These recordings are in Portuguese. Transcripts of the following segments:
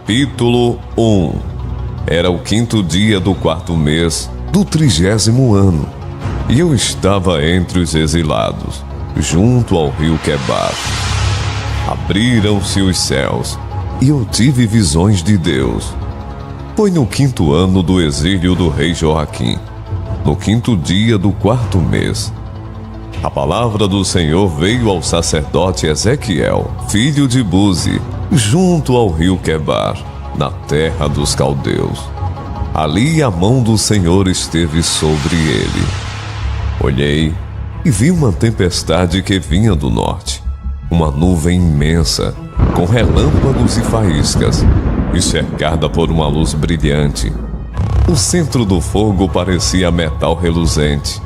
Capítulo 1. Era o 5º dia do 4º mês do 30º ano, e eu estava entre os exilados, junto ao rio Quebar. Abriram-se os céus, e eu tive visões de Deus. Foi no 5º ano do exílio do rei Joaquim, no 5º dia do 4º mês. A palavra do Senhor veio ao sacerdote Ezequiel, filho de Buzi, junto ao rio Quebar, na terra dos caldeus. Ali a mão do Senhor esteve sobre ele. Olhei e vi uma tempestade que vinha do norte, uma nuvem imensa, com relâmpagos e faíscas, e cercada por uma luz brilhante. O centro do fogo parecia metal reluzente,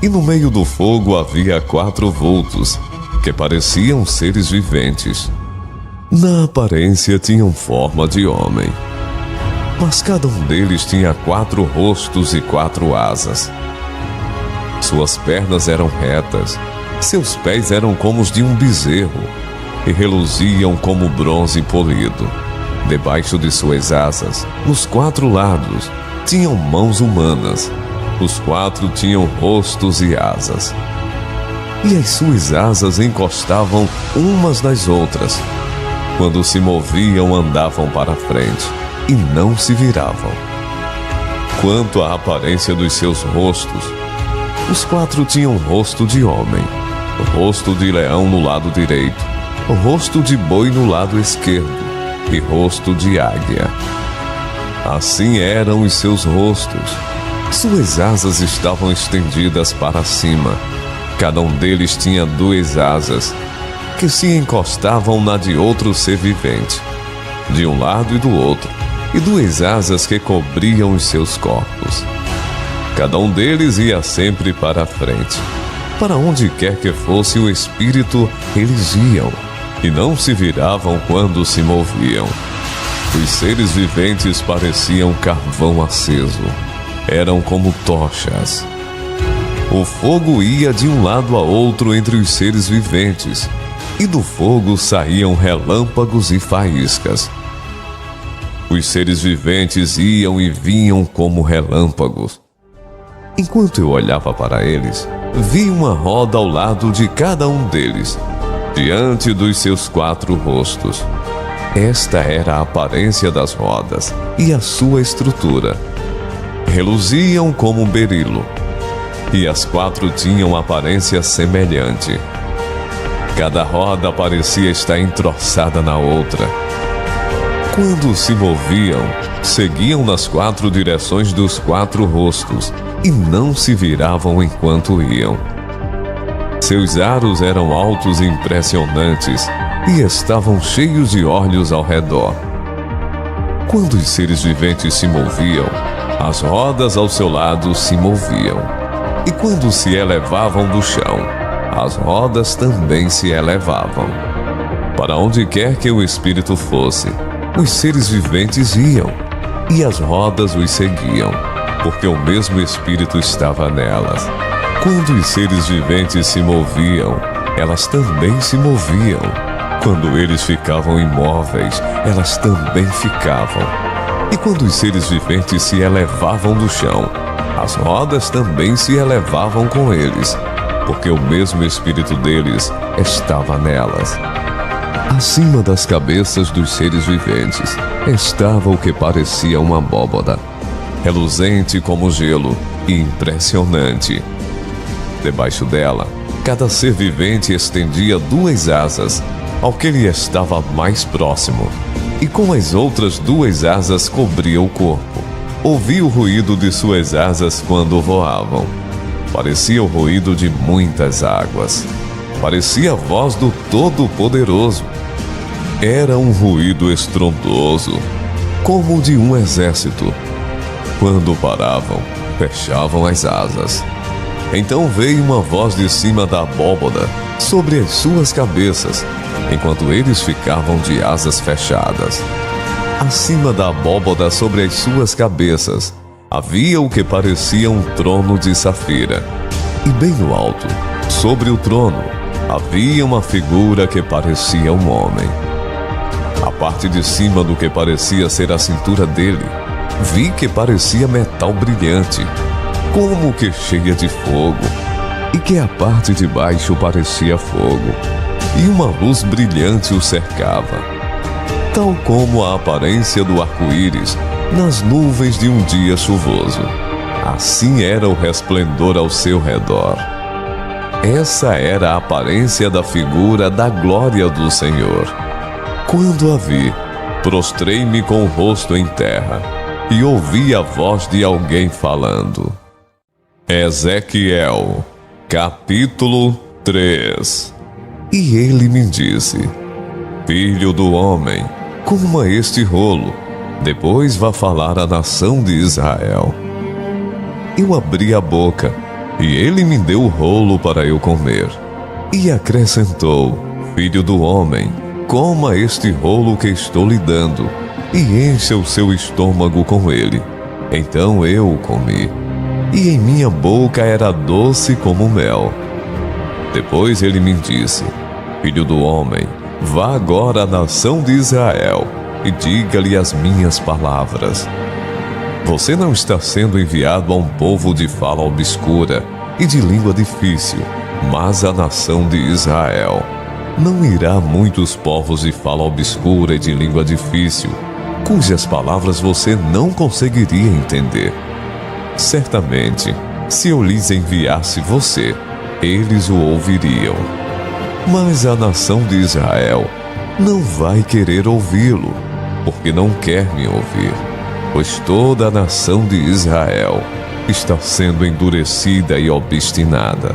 e no meio do fogo havia 4 vultos, que pareciam seres viventes. Na aparência tinham forma de homem, mas cada um deles tinha 4 rostos e 4 asas. Suas pernas eram retas, seus pés eram como os de um bezerro, e reluziam como bronze polido. Debaixo de suas asas, nos 4 lados, tinham mãos humanas. Os 4 tinham rostos e asas, e as suas asas encostavam umas nas outras. Quando se moviam, andavam para frente e não se viravam. Quanto à aparência dos seus rostos, os 4 tinham rosto de homem, rosto de leão no lado direito, rosto de boi no lado esquerdo e rosto de águia. Assim eram os seus rostos. Suas asas estavam estendidas para cima. Cada um deles tinha 2 asas, que se encostavam na de outro ser vivente, de um lado e do outro, e 2 asas que cobriam os seus corpos. Cada um deles ia sempre para a frente. Para onde quer que fosse o espírito, eles iam, e não se viravam quando se moviam. Os seres viventes pareciam carvão aceso. Eram como tochas. O fogo ia de um lado a outro entre os seres viventes, e do fogo saíam relâmpagos e faíscas. Os seres viventes iam e vinham como relâmpagos. Enquanto eu olhava para eles, vi uma roda ao lado de cada um deles, diante dos seus 4 rostos. Esta era a aparência das rodas e a sua estrutura. Reluziam como um berilo, e as 4 tinham aparência semelhante. Cada roda parecia estar entroçada na outra. Quando se moviam, seguiam nas 4 direções dos 4 rostos e não se viravam enquanto iam. Seus aros eram altos e impressionantes e estavam cheios de olhos ao redor. Quando os seres viventes se moviam, as rodas ao seu lado se moviam. E quando se elevavam do chão, as rodas também se elevavam. Para onde quer que o espírito fosse, os seres viventes iam, e as rodas os seguiam, porque o mesmo espírito estava nelas. Quando os seres viventes se moviam, elas também se moviam. Quando eles ficavam imóveis, elas também ficavam. E quando os seres viventes se elevavam do chão, as rodas também se elevavam com eles, porque o mesmo espírito deles estava nelas. Acima das cabeças dos seres viventes estava o que parecia uma abóbora, reluzente como gelo e impressionante. Debaixo dela, cada ser vivente estendia 2 asas ao que lhe estava mais próximo, e com as outras 2 asas cobria o corpo. Ouvi o ruído de suas asas quando voavam. Parecia o ruído de muitas águas. Parecia a voz do Todo-Poderoso. Era um ruído estrondoso, como o de um exército. Quando paravam, fechavam as asas. Então veio uma voz de cima da abóbora sobre as suas cabeças, enquanto eles ficavam de asas fechadas. Acima da abóbora sobre as suas cabeças havia o que parecia um trono de safira, e bem no alto, sobre o trono, havia uma figura que parecia um homem. A parte de cima do que parecia ser a cintura dele, vi que parecia metal brilhante, como que cheia de fogo, e que a parte de baixo parecia fogo, e uma luz brilhante o cercava, tal como a aparência do arco-íris nas nuvens de um dia chuvoso. Assim era o resplendor ao seu redor. Essa era a aparência da figura da glória do Senhor. Quando a vi, prostrei-me com o rosto em terra e ouvi a voz de alguém falando. Ezequiel, capítulo 3. E ele me disse: Filho do homem, coma este rolo, depois vá falar à nação de Israel. Eu abri a boca, e ele me deu o rolo para eu comer. E acrescentou: Filho do homem, coma este rolo que estou lhe dando, e encha o seu estômago com ele. Então eu o comi, e em minha boca era doce como mel. Depois ele me disse: Filho do homem, vá agora à nação de Israel, e diga-lhe as minhas palavras. Você não está sendo enviado a um povo de fala obscura e de língua difícil, mas à nação de Israel. Não irá muitos povos de fala obscura e de língua difícil, cujas palavras você não conseguiria entender. Certamente, se eu lhes enviasse você, eles o ouviriam. Mas a nação de Israel não vai querer ouvi-lo, porque não quer me ouvir, pois toda a nação de Israel está sendo endurecida e obstinada.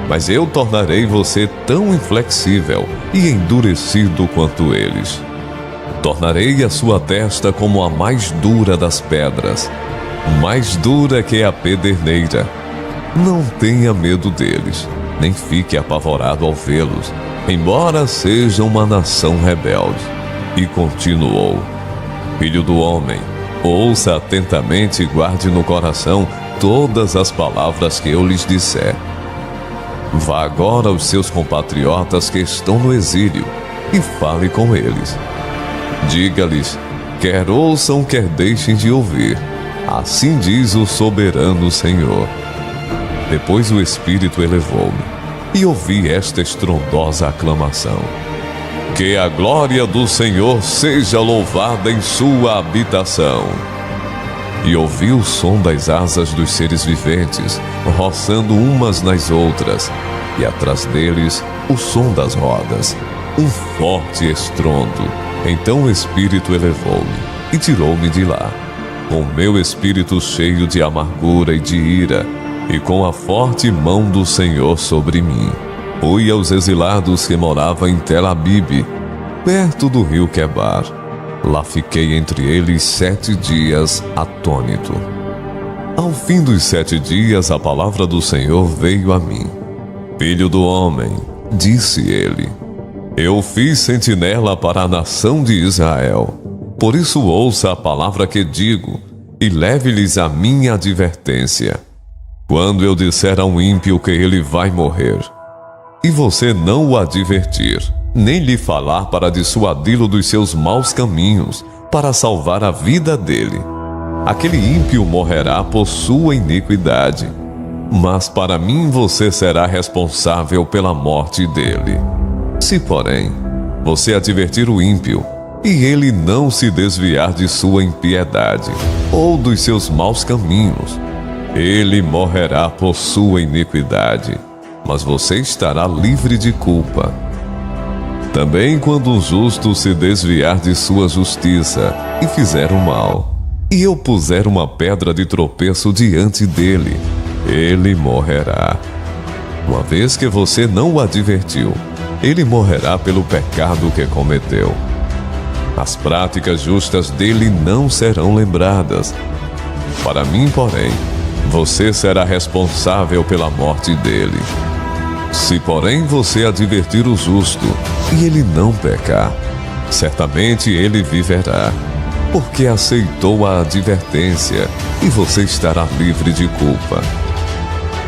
Mas eu tornarei você tão inflexível e endurecido quanto eles. Tornarei a sua testa como a mais dura das pedras, mais dura que a pederneira. Não tenha medo deles, nem fique apavorado ao vê-los, embora sejam uma nação rebelde. E continuou: Filho do homem, ouça atentamente e guarde no coração todas as palavras que eu lhes disser. Vá agora aos seus compatriotas que estão no exílio e fale com eles. Diga-lhes, quer ouçam, quer deixem de ouvir. Assim diz o soberano Senhor. Depois o Espírito elevou-me e ouvi esta estrondosa aclamação: Que a glória do Senhor seja louvada em sua habitação. E ouvi o som das asas dos seres viventes, roçando umas nas outras, e atrás deles o som das rodas, um forte estrondo. Então o Espírito elevou-me e tirou-me de lá, com meu espírito cheio de amargura e de ira, e com a forte mão do Senhor sobre mim. Fui aos exilados que moravam em Tel Abib, perto do rio Quebar. Lá fiquei entre eles 7 dias atônito. Ao fim dos 7 dias, a palavra do Senhor veio a mim. Filho do homem, disse ele, eu fiz sentinela para a nação de Israel. Por isso ouça a palavra que digo e leve-lhes a minha advertência. Quando eu disser a um ímpio que ele vai morrer, e você não o advertir, nem lhe falar para dissuadi-lo dos seus maus caminhos, para salvar a vida dele, aquele ímpio morrerá por sua iniquidade, mas para mim você será responsável pela morte dele. Se, porém, você advertir o ímpio, e ele não se desviar de sua impiedade, ou dos seus maus caminhos, ele morrerá por sua iniquidade, mas você estará livre de culpa. Também quando o justo se desviar de sua justiça e fizer o mal, e eu puser uma pedra de tropeço diante dele, ele morrerá. Uma vez que você não o advertiu, ele morrerá pelo pecado que cometeu. As práticas justas dele não serão lembradas. Para mim, porém, você será responsável pela morte dele. Se, porém, você advertir o justo, e ele não pecar, certamente ele viverá, porque aceitou a advertência, e você estará livre de culpa.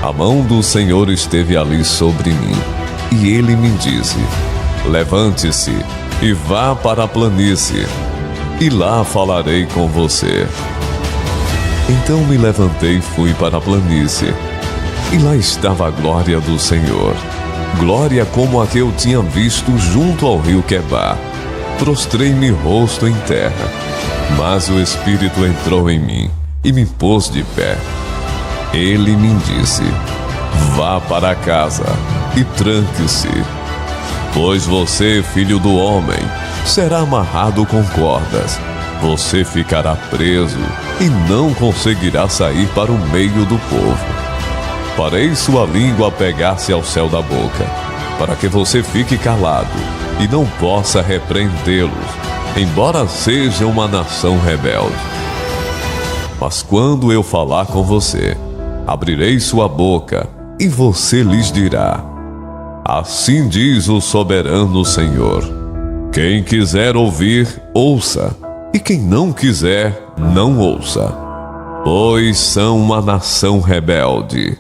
A mão do Senhor esteve ali sobre mim, e ele me disse, levante-se, e vá para a planície, e lá falarei com você. Então me levantei e fui para a planície, e lá estava a glória do Senhor, glória como a que eu tinha visto junto ao rio Quebar. Prostrei-me rosto em terra, mas o Espírito entrou em mim e me pôs de pé. Ele me disse: vá para casa e tranque-se, pois você, filho do homem, será amarrado com cordas. Você ficará preso e não conseguirá sair para o meio do povo. Farei sua língua pegar-se ao céu da boca, para que você fique calado e não possa repreendê-los, embora seja uma nação rebelde. Mas quando eu falar com você, abrirei sua boca e você lhes dirá: assim diz o soberano Senhor. Quem quiser ouvir, ouça, e quem não quiser, não ouça, pois são uma nação rebelde.